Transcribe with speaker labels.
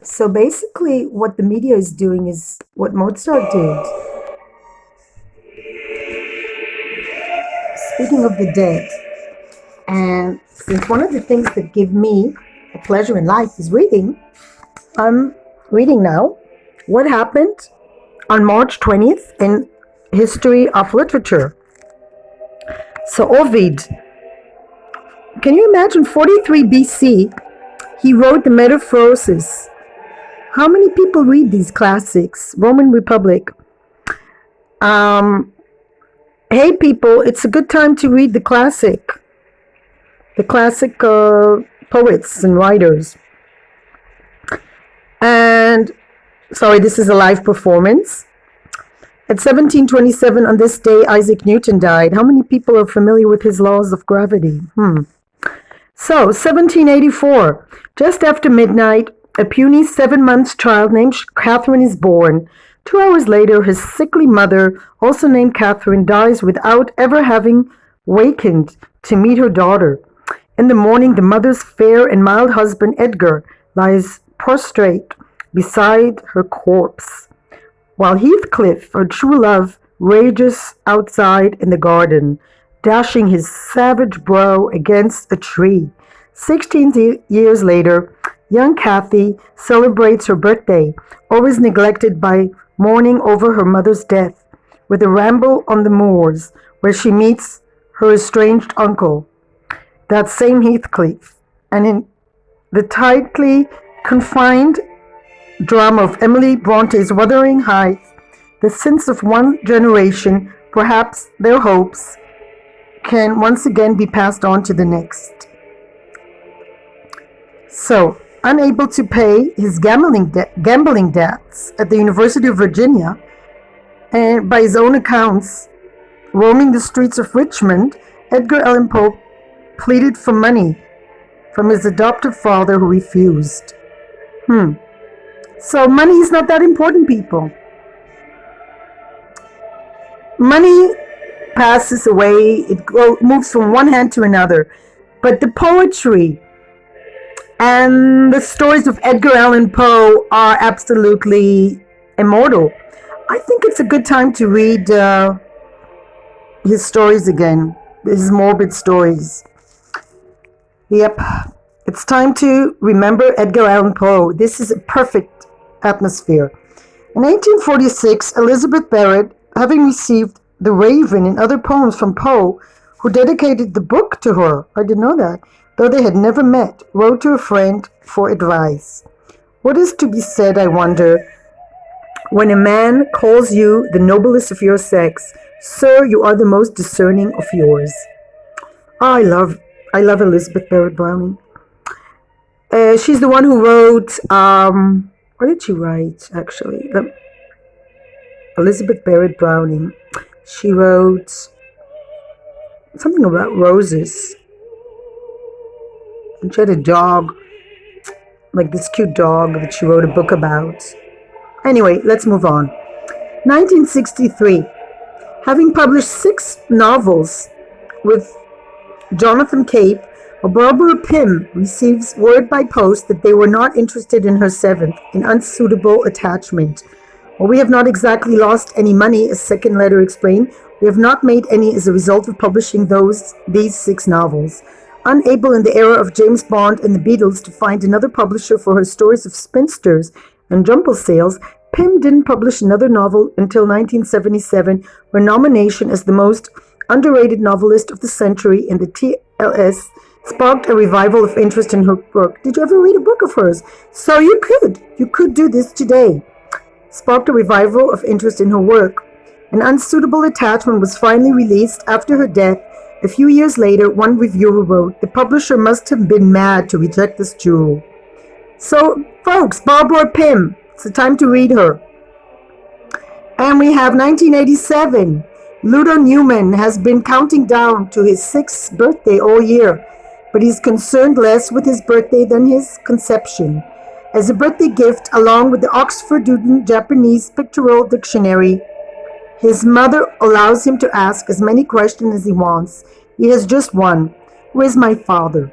Speaker 1: So basically, what the media is doing is what Mozart did. Speaking of the dead, and since one of the things that give me a pleasure in life is reading, I'm reading now what happened on March 20th in history of literature. So Ovid, can you imagine 43 BC, he wrote the Metamorphoses. How many people read these classics? Roman Republic. Um, hey people, it's a good time to read the classic poets and writers. And sorry, this is a live performance. At 1727, on this day, Isaac Newton died. How many people are familiar with his laws of gravity? So, 1784, just after midnight, a puny 7-month child named Catherine is born. 2 hours later, his sickly mother, also named Catherine, dies without ever having wakened to meet her daughter. In the morning, the mother's fair and mild husband, Edgar, lies prostrate beside her corpse, while Heathcliff, her true love, rages outside in the garden, dashing his savage brow against a tree. 16 years later, young Cathy celebrates her birthday, always neglected by mourning over her mother's death, with a ramble on the moors, where she meets her estranged uncle, that same Heathcliff, and in the tightly confined drama of Emily Bronte's Wuthering Heights, the sins of one generation, perhaps their hopes, can once again be passed on to the next. So, unable to pay his gambling debts at the University of Virginia, and by his own accounts, roaming the streets of Richmond, Edgar Allan Poe pleaded for money from his adoptive father, who refused. So money is not that important, people. Money passes away, moves from one hand to another. But the poetry and the stories of Edgar Allan Poe are absolutely immortal. I think it's a good time to read his stories again, his morbid stories. Yep, it's time to remember Edgar Allan Poe. This is a perfect atmosphere. In 1846, Elizabeth Barrett, having received The Raven and other poems from Poe, who dedicated the book to her, I didn't know that, though they had never met, wrote to a friend for advice. What is to be said, I wonder, when a man calls you the noblest of your sex? Sir, you are the most discerning of yours. I love Elizabeth Barrett Browning. She's the one who wrote, what did she write, actually? Elizabeth Barrett Browning. She wrote something about roses. And she had a dog, like this cute dog that she wrote a book about. Anyway, let's move on. 1963. Having published 6 novels with Jonathan Cape, Barbara Pym receives word by post that they were not interested in her 7th, an unsuitable attachment. Well, we have not exactly lost any money, a second letter explained. We have not made any as a result of publishing these 6 novels. Unable in the era of James Bond and the Beatles to find another publisher for her stories of spinsters and jumble sales, Pym didn't publish another novel until 1977, her nomination as the most underrated novelist of the century in the TLS sparked a revival of interest in her work. Did you ever read a book of hers? So you could do this today. Sparked a revival of interest in her work. An Unsuitable Attachment was finally released after her death. A few years later, one reviewer wrote, the publisher must have been mad to reject this jewel. So, folks, Barbara Pym, it's the time to read her. And we have 1987. Ludo Newman has been counting down to his 6th birthday all year, but he's concerned less with his birthday than his conception. As a birthday gift, along with the Oxford Duden Japanese Pictorial Dictionary, his mother allows him to ask as many questions as he wants. He has just one. Where's my father?